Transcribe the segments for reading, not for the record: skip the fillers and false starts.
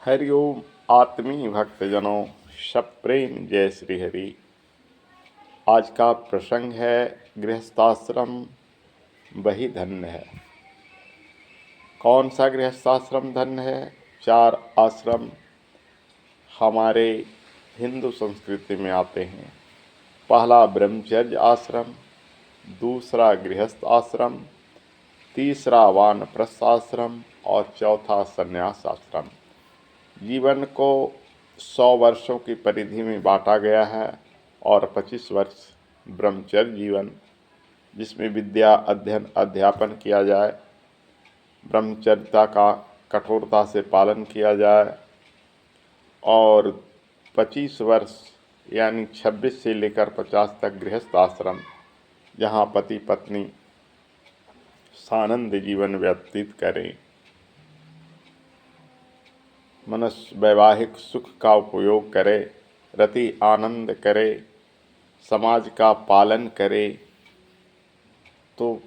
हरिओम आत्मीय भक्तजनों, सब प्रेम जय श्री हरि। आज का प्रसंग है गृहस्थाश्रम वही धन्य है। कौन सा गृहस्थाश्रम धन्य है? 4 आश्रम हमारे हिंदू संस्कृति में आते हैं। पहला ब्रह्मचर्य आश्रम, दूसरा गृहस्थ आश्रम, तीसरा वानप्रस्थ आश्रम और चौथा संन्यास आश्रम। जीवन को 100 वर्षों की परिधि में बांटा गया है और 25 वर्ष ब्रह्मचर्य जीवन, जिसमें विद्या अध्ययन अध्यापन किया जाए, ब्रह्मचर्यता का कठोरता से पालन किया जाए, और 25 वर्ष यानी 26 से लेकर 50 तक गृहस्थ आश्रम, जहाँ पति पत्नी सानंद जीवन व्यतीत करें, मनुष्य वैवाहिक सुख का उपयोग करे, रति आनंद करे, समाज का पालन करे। तो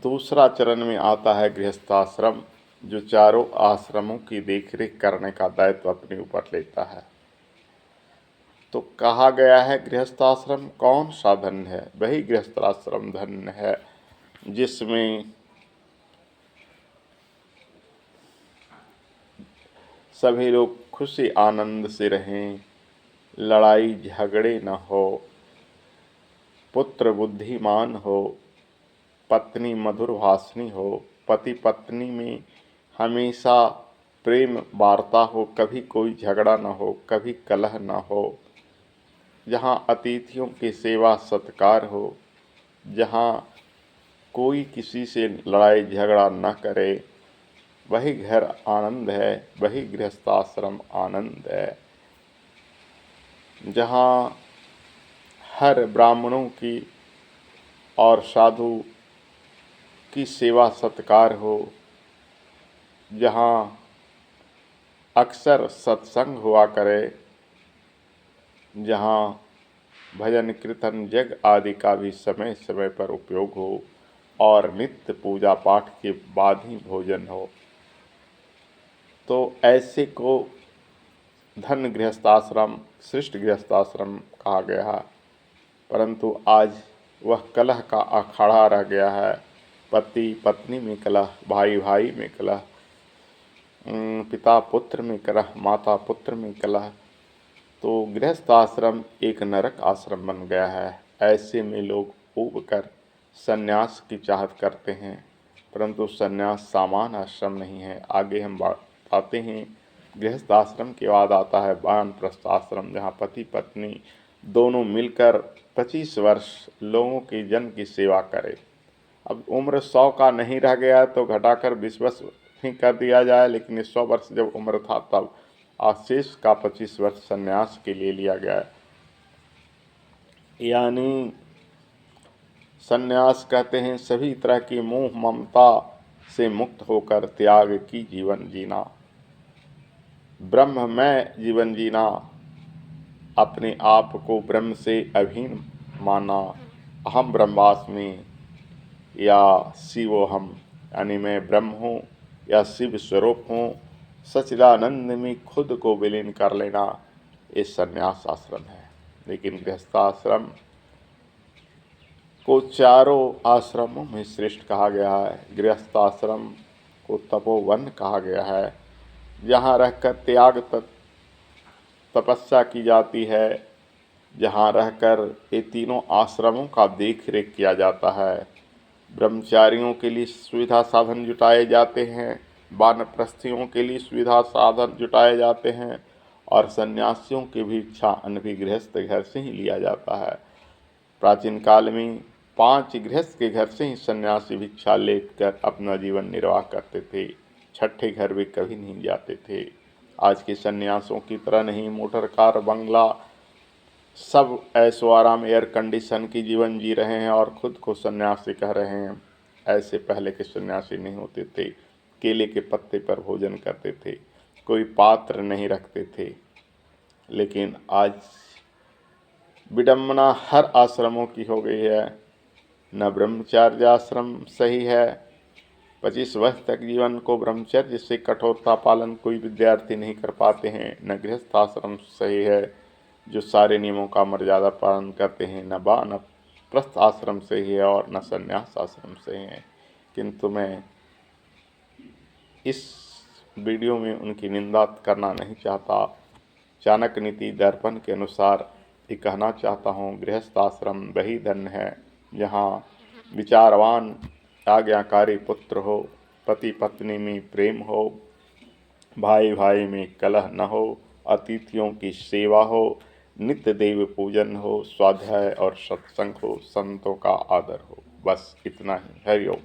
दूसरा चरण में आता है गृहस्थाश्रम, जो चारों आश्रमों की देखरेख करने का दायित्व अपने ऊपर लेता है। तो कहा गया है गृहस्थाश्रम कौन सा धन्य है? वही गृहस्थाश्रम धन्य है जिसमें सभी लोग खुशी आनंद से रहें, लड़ाई झगड़े न हो, पुत्र बुद्धिमान हो, पत्नी मधुर भाषणी हो, पति पत्नी में हमेशा प्रेम वार्ता हो, कभी कोई झगड़ा न हो, कभी कलह न हो, जहाँ अतिथियों की सेवा सत्कार हो, जहाँ कोई किसी से लड़ाई झगड़ा न करे, वही घर आनंद है, वही गृहस्थाश्रम आनंद है। जहाँ हर ब्राह्मणों की और साधु की सेवा सत्कार हो, जहाँ अक्सर सत्संग हुआ करे, जहाँ भजन कीर्तन जग आदि का भी समय समय पर उपयोग हो और नित्य पूजा पाठ के बाद ही भोजन हो, तो ऐसे को धन्य गृहस्थाश्रम, श्रेष्ठ गृहस्थाश्रम कहा गया है। परंतु आज वह कलह का अखाड़ा रह गया है। पति पत्नी में कलह, भाई भाई में कलह, पिता पुत्र में कलह, माता पुत्र में कलह। तो गृहस्थ आश्रम एक नरक आश्रम बन गया है। ऐसे में लोग ऊब कर संन्यास की चाहत करते हैं, परंतु संन्यास सामान्य आश्रम नहीं है। आगे हम बताते हैं। गृहस्थ आश्रम के बाद आता है वानप्रस्थ आश्रम, जहाँ पति पत्नी दोनों मिलकर 25 वर्ष लोगों के जन की सेवा करें। अब उम्र 100 का नहीं रह गया तो घटाकर 20 वर्ष ही कर दिया जाए, लेकिन 100 वर्ष जब उम्र था तब शेष का 25 वर्ष संन्यास के लिए लिया गया। यानी संन्यास कहते हैं सभी तरह की मोह ममता से मुक्त होकर त्याग की जीवन जीना, ब्रह्ममय जीवन जीना, अपने आप को ब्रह्म से अभिन्न माना, अहम ब्रह्मास्मि या शिवोहम, यानी मैं ब्रह्म हूँ या शिव स्वरूप हूँ, सच्चिदानंद में खुद को विलीन कर लेना, ये संन्यास आश्रम है। लेकिन गृहस्थाश्रम को चारों आश्रमों में श्रेष्ठ कहा गया है। गृहस्थाश्रम को तपोवन कहा गया है, जहाँ रहकर त्याग तपस्या की जाती है, जहाँ रहकर ये तीनों आश्रमों का देख रेख किया जाता है। ब्रह्मचारियों के लिए सुविधा साधन जुटाए जाते हैं, वानप्रस्थियों के लिए सुविधा साधन जुटाए जाते हैं, और सन्यासियों की भी इच्छा अनभी गृहस्थ घर से ही लिया जाता है। प्राचीन काल में 5 गृहस्थ के घर से ही सन्यासी भिक्षा लेकर अपना जीवन निर्वाह करते थे। छठे घर भी कभी नहीं जाते थे। आज के सन्यासों की तरह नहीं मोटर कार बंगला सब ऐशो आराम एयर कंडीशन की जीवन जी रहे हैं और खुद को सन्यासी कह रहे हैं। ऐसे पहले के सन्यासी नहीं होते थे। केले के पत्ते पर भोजन करते थे, कोई पात्र नहीं रखते थे। लेकिन आज विडम्बना हर आश्रमों की हो गई है। न ब्रह्मचार्य आश्रम सही है, 25 वर्ष तक जीवन को ब्रह्मचर्य से कठोरता पालन कोई विद्यार्थी नहीं कर पाते हैं। न गृहस्थ आश्रम सही है जो सारे नियमों का मर्यादा पालन करते हैं, न वानप्रस्थ आश्रम सही है और न संन्यास आश्रम सही है। किंतु मैं इस वीडियो में उनकी निंदा करना नहीं चाहता। चाणक्य नीति दर्पण के अनुसार ये कहना चाहता हूँ, गृहस्थ आश्रम वही धन्य है जहाँ विचारवान आज्ञाकारी पुत्र हो, पति पत्नी में प्रेम हो, भाई भाई में कलह न हो, अतिथियों की सेवा हो, नित्य देव पूजन हो, स्वाध्याय और सत्संग हो, संतों का आदर हो। बस इतना ही। हरि ओम।